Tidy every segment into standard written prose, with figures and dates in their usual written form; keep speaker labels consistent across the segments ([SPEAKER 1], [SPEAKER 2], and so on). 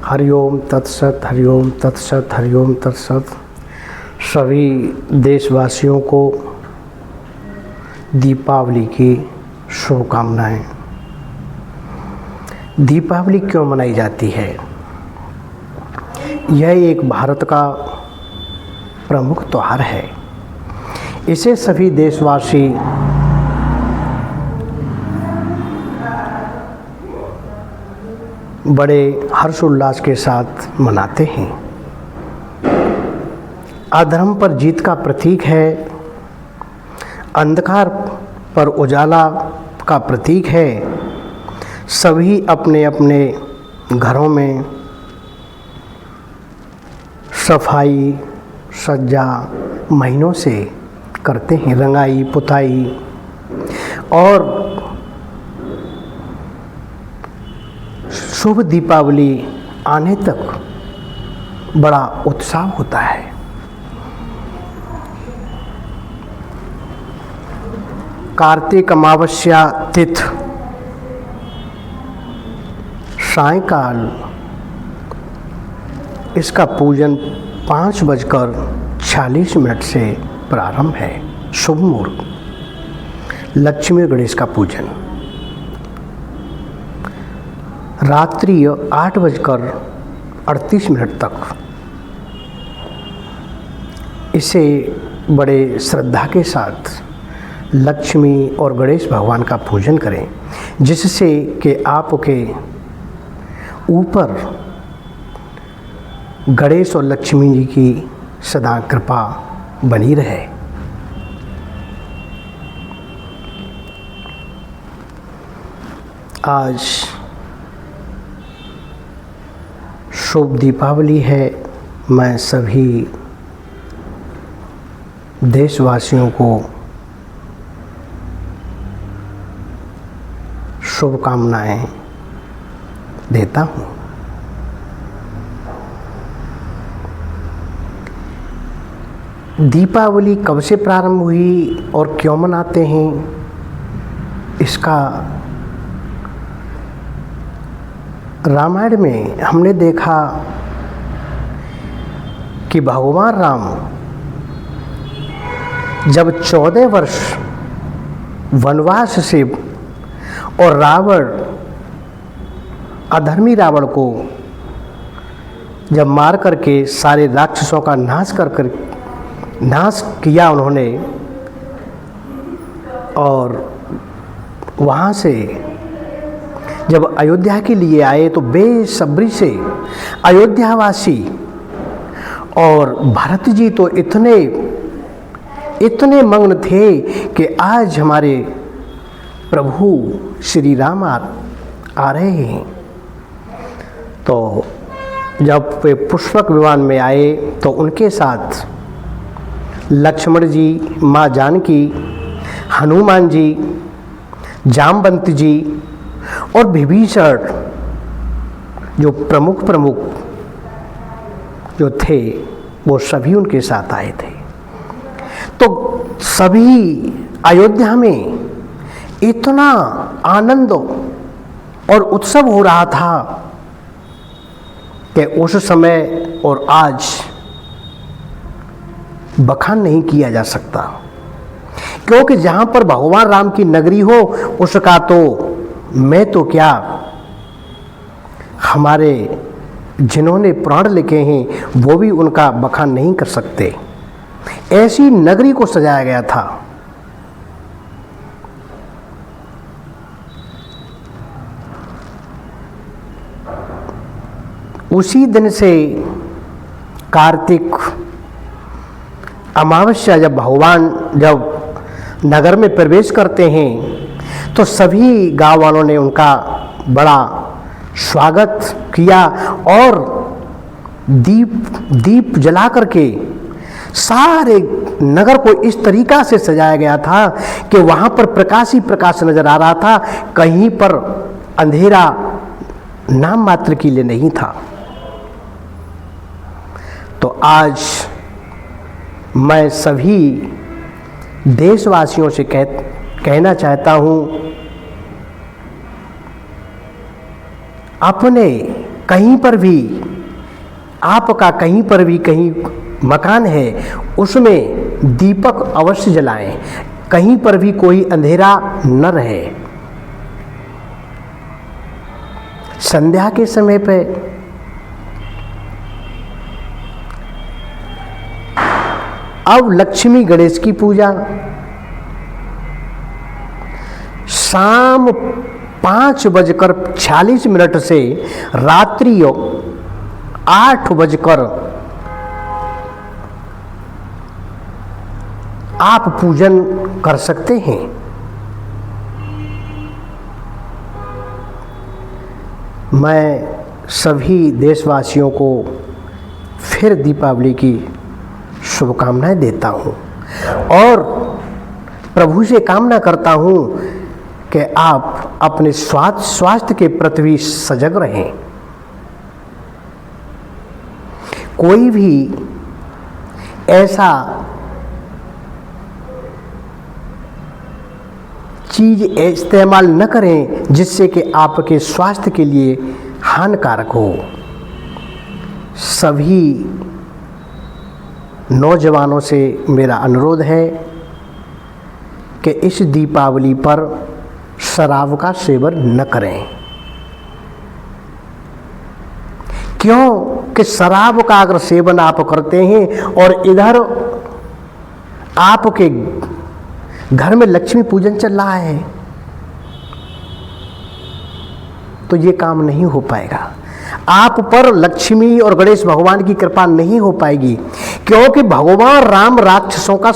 [SPEAKER 1] हरिओम तत्सत, हरिओम तत्सत, हरिओम तत्सत। सभी देशवासियों को दीपावली की शुभकामनाएं। दीपावली क्यों मनाई जाती है? यह एक भारत का प्रमुख त्यौहार है। इसे सभी देशवासी बड़े हर्षोल्लास के साथ मनाते हैं। अधर्म पर जीत का प्रतीक है, अंधकार पर उजाला का प्रतीक है। सभी अपने अपने घरों में सफाई सज्जा महीनों से करते हैं, रंगाई पुताई, और शुभ दीपावली आने तक बड़ा उत्साह होता है। कार्तिक अमावस्या तिथि सायंकाल इसका पूजन 5:46 से प्रारंभ है। शुभ मुहूर्त लक्ष्मी गणेश का पूजन रात्रि 8:38 तक। इसे बड़े श्रद्धा के साथ लक्ष्मी और गणेश भगवान का पूजन करें, जिससे कि आपके ऊपर गणेश और लक्ष्मी जी की सदा कृपा बनी रहे। आज शुभ दीपावली है। मैं सभी देशवासियों को शुभकामनाएं देता हूँ। दीपावली कब से प्रारंभ हुई और क्यों मनाते हैं, इसका रामायण में हमने देखा कि भगवान राम जब 14 वर्ष वनवास से और रावण अधर्मी रावण को जब मार करके सारे राक्षसों का नाश किया उन्होंने, और वहाँ से जब अयोध्या के लिए आए तो बेसब्री से अयोध्यावासी और भरत जी तो इतने मग्न थे कि आज हमारे प्रभु श्री राम आ रहे हैं। तो जब वे पुष्पक विमान में आए तो उनके साथ लक्ष्मण जी, माँ जानकी, हनुमान जी, जामवंत जी और विभीषण जो प्रमुख जो थे वो सभी उनके साथ आए थे। तो सभी अयोध्या में इतना आनंद और उत्सव हो रहा था कि उस समय और आज बखान नहीं किया जा सकता, क्योंकि जहाँ पर भगवान राम की नगरी हो उसका तो मैं तो क्या, हमारे जिन्होंने प्राण लिखे हैं वो भी उनका बखान नहीं कर सकते। ऐसी नगरी को सजाया गया था। उसी दिन से कार्तिक अमावस्या जब भगवान जब नगर में प्रवेश करते हैं तो सभी गांव वालों ने उनका बड़ा स्वागत किया और दीप जला करके सारे नगर को इस तरीक़ा से सजाया गया था कि वहाँ पर प्रकाश ही प्रकाश नज़र आ रहा था, कहीं पर अंधेरा नाम मात्र के लिए नहीं था। तो आज मैं सभी देशवासियों से कहना चाहता हूँ, अपने कहीं पर भी आपका कहीं पर भी कहीं मकान है उसमें दीपक अवश्य जलाएं, कहीं पर भी कोई अंधेरा न रहे। संध्या के समय पे अब लक्ष्मी गणेश की पूजा शाम 5:46 से रात्रि 8 आप पूजन कर सकते हैं। मैं सभी देशवासियों को फिर दीपावली की शुभकामनाएं देता हूं और प्रभु से कामना करता हूं कि आप अपने स्वास्थ्य के प्रति भी सजग रहें। कोई भी ऐसा चीज इस्तेमाल न करें जिससे कि आपके स्वास्थ्य के लिए हानिकारक हो। सभी नौजवानों से मेरा अनुरोध है कि इस दीपावली पर शराब का सेवन न करें। क्यों कि शराब का अगर सेवन आप करते हैं और इधर आपके घर में लक्ष्मी पूजन चल रहा है तो ये काम नहीं हो पाएगा। आप पर लक्ष्मी और गणेश भगवान की कृपा नहीं हो पाएगी, क्योंकि भगवान राम राक्षसों का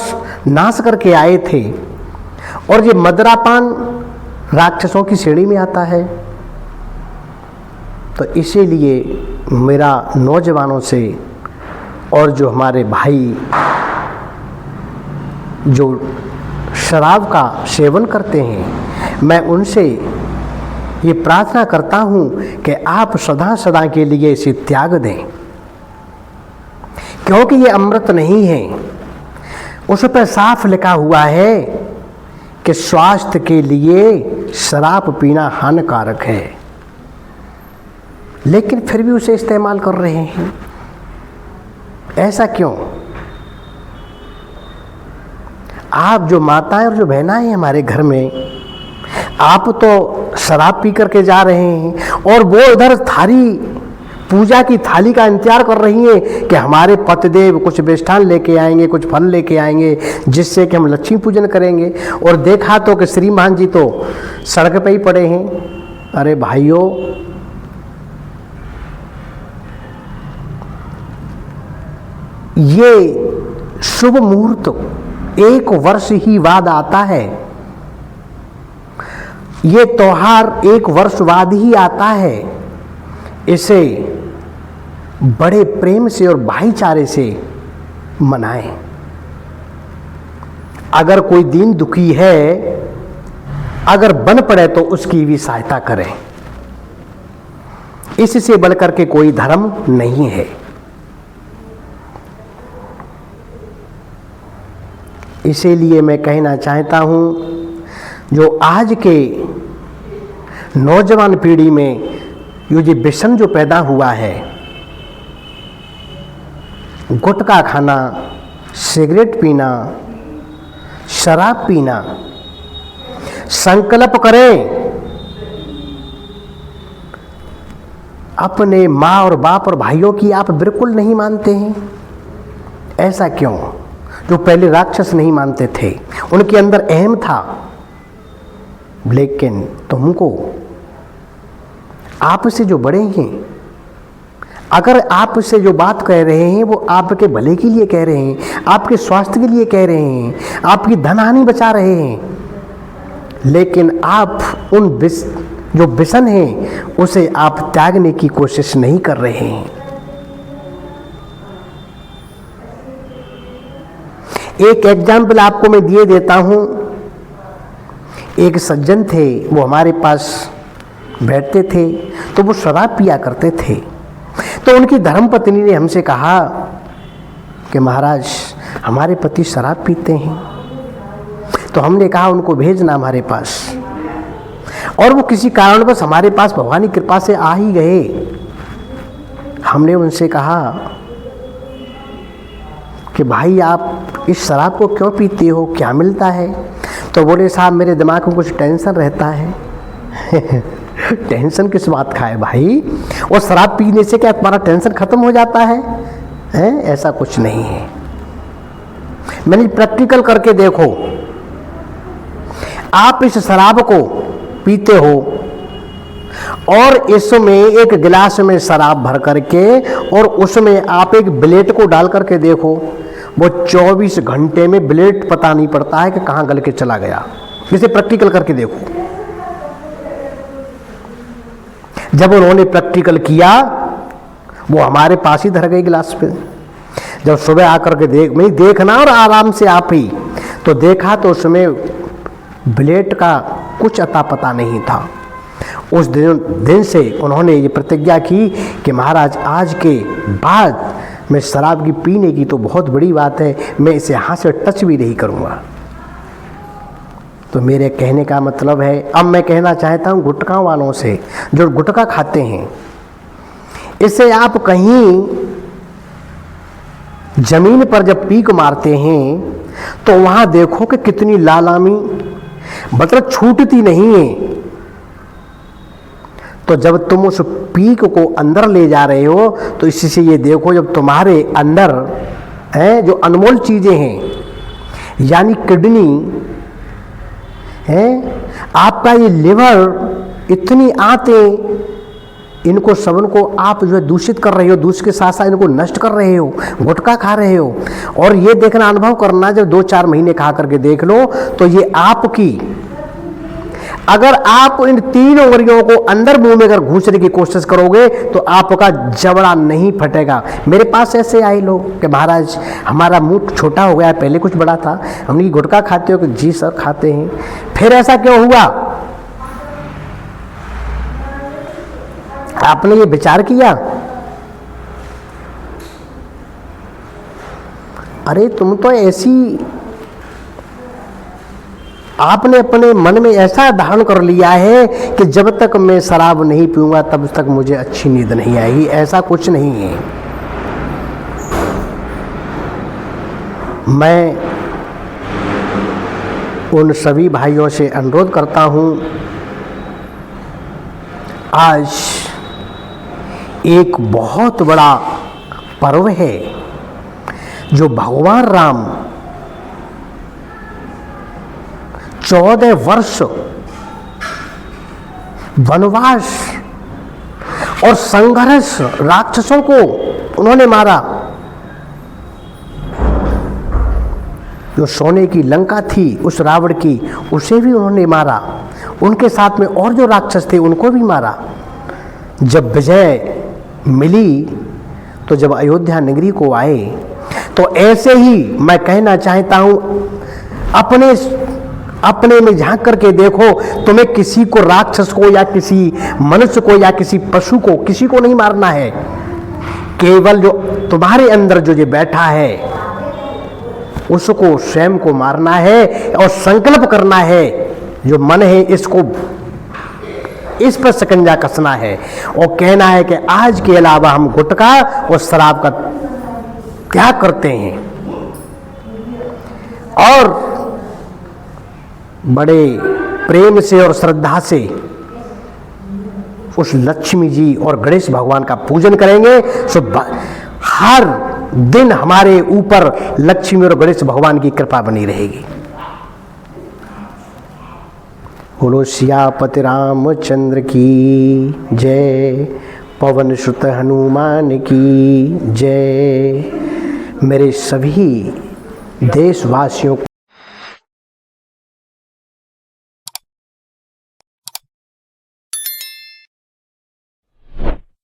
[SPEAKER 1] नाश करके आए थे और ये मदिरापान राक्षसों की श्रेणी में आता है। तो इसीलिए मेरा नौजवानों से और जो हमारे भाई जो शराब का सेवन करते हैं, मैं उनसे ये प्रार्थना करता हूँ कि आप सदा सदा के लिए इसे त्याग दें, क्योंकि ये अमृत नहीं है। उस पर साफ लिखा हुआ है कि स्वास्थ्य के लिए शराब पीना हानिकारक है, लेकिन फिर भी उसे इस्तेमाल कर रहे हैं। ऐसा क्यों? आप जो माताएं और जो बहनाएं हैं हमारे घर में, आप तो शराब पी करके जा रहे हैं और वो इधर थाली पूजा की थाली का इंतजार कर रही हैं कि हमारे पतिदेव कुछ मिष्ठान लेके आएंगे, कुछ फल लेके आएंगे जिससे कि हम लक्ष्मी पूजन करेंगे। और देखा तो कि श्रीमान जी तो सड़क पे ही पड़े हैं। अरे भाइयों, ये शुभ मुहूर्त 1 वर्ष ही बाद आता है, ये त्योहार 1 वर्ष बाद ही आता है। इसे बड़े प्रेम से और भाईचारे से मनाएं। अगर कोई दीन दुखी है, अगर बन पड़े तो उसकी भी सहायता करें। इससे बढ़कर के कोई धर्म नहीं है। इसीलिए मैं कहना चाहता हूं, जो आज के नौजवान पीढ़ी में ये जो व्यसन जो पैदा हुआ है, गुटखा खाना, सिगरेट पीना, शराब पीना, संकल्प करें अपने माँ और बाप और भाइयों की आप बिल्कुल नहीं मानते हैं। ऐसा क्यों? जो पहले राक्षस नहीं मानते थे, उनके अंदर अहम था, लेकिन तुमको आपसे जो बड़े हैं, अगर आपसे जो बात कह रहे हैं वो आपके भले के लिए कह रहे हैं, आपके स्वास्थ्य के लिए कह रहे हैं, आपकी धन हानि बचा रहे हैं, लेकिन आप उन जो व्यसन है उसे आप त्यागने की कोशिश नहीं कर रहे हैं। एक एग्जाम्पल आपको मैं दिए देता हूं। एक सज्जन थे, वो हमारे पास बैठते थे तो वो शराब पिया करते थे। तो उनकी धर्मपत्नी ने हमसे कहा कि महाराज, हमारे पति शराब पीते हैं। तो हमने कहा उनको भेजना हमारे पास, और वो किसी कारणवश हमारे पास भगवान की कृपा से आ ही गए। हमने उनसे कहा कि भाई आप इस शराब को क्यों पीते हो, क्या मिलता है? तो बोले साहब मेरे दिमाग में कुछ टेंशन रहता है। टेंशन किस बात का है भाई? और शराब पीने से क्या तुम्हारा टेंशन खत्म हो जाता है? ऐसा कुछ नहीं है। मैंने प्रैक्टिकल करके देखो, आप इस शराब को पीते हो और इसमें एक गिलास में शराब भर करके और उसमें आप एक ब्लेड को डाल करके देखो, वो 24 घंटे में ब्लेड पता नहीं पड़ता है कि कहाँ गल के चला गया। इसे प्रैक्टिकल करके देखो। जब उन्होंने प्रैक्टिकल किया, वो हमारे पास ही धर गई गिलास पे। जब सुबह आकर के देखना और आराम से आप ही तो देखा तो उसमें ब्लेड का कुछ अता पता नहीं था। उस दिन से उन्होंने ये प्रतिज्ञा की कि महाराज आज के बाद मैं शराब की पीने की तो बहुत बड़ी बात है, मैं इसे हाथ से टच भी नहीं करूँगा। तो मेरे कहने का मतलब है, अब मैं कहना चाहता हूँ गुटखा वालों से, जो गुटखा खाते हैं, इसे आप कहीं जमीन पर जब पीक मारते हैं तो वहाँ देखो कि कितनी लालामी, मतलब छूटती नहीं है। तो जब तुम उस पीक को अंदर ले जा रहे हो तो इसी से ये देखो, जब तुम्हारे अंदर जो अनमोल चीज़ें हैं यानी किडनी है, आपका ये लिवर, इतनी आंतें, इनको सबन को आप जो है दूषित कर रहे हो, दूसरे के साथ साथ इनको नष्ट कर रहे हो, गुटखा खा रहे हो। और ये देखना, अनुभव करना, जब 2-4 महीने खा करके देख लो तो ये आपकी, अगर आप इन 3 उंगलियों को अंदर मुंह में अगर घुसने की कोशिश करोगे तो आपका जबड़ा नहीं फटेगा। मेरे पास ऐसे आए लोग कि महाराज हमारा मुंह छोटा हो गया, पहले कुछ बड़ा था। हमने कि गुटखा खाते हो? कि जी सर खाते हैं। फिर ऐसा क्यों हुआ? आपने ये विचार किया? अरे तुम तो ऐसी, आपने अपने मन में ऐसा धारण कर लिया है कि जब तक मैं शराब नहीं पीऊंगा तब तक मुझे अच्छी नींद नहीं आएगी। ऐसा कुछ नहीं है। मैं उन सभी भाइयों से अनुरोध करता हूं, आज एक बहुत बड़ा पर्व है जो भगवान राम 14 वर्ष वनवास और संघर्ष, राक्षसों को उन्होंने मारा। जो सोने की लंका थी उस रावण की, उसे भी उन्होंने मारा। उनके साथ में और जो राक्षस थे उनको भी मारा। जब विजय मिली तो जब अयोध्या नगरी को आए तो ऐसे ही मैं कहना चाहता हूं, अपने में झांक करके देखो, तुम्हें किसी को, राक्षस को या किसी मनुष्य को या किसी पशु को, किसी को नहीं मारना है। केवल जो तुम्हारे अंदर जो बैठा है उसको स्वयं को मारना है और संकल्प करना है। जो मन है इसको, इस पर शिकंजा कसना है और कहना है कि आज के अलावा हम गुटखा और शराब का त्याग करते हैं। और बड़े प्रेम से और श्रद्धा से उस लक्ष्मी जी और गणेश भगवान का पूजन करेंगे। सो हर दिन हमारे ऊपर लक्ष्मी और गणेश भगवान की कृपा बनी रहेगी। बोलो सियापति रामचंद्र की जय, पवन सुत हनुमान की जय। मेरे सभी देशवासियों को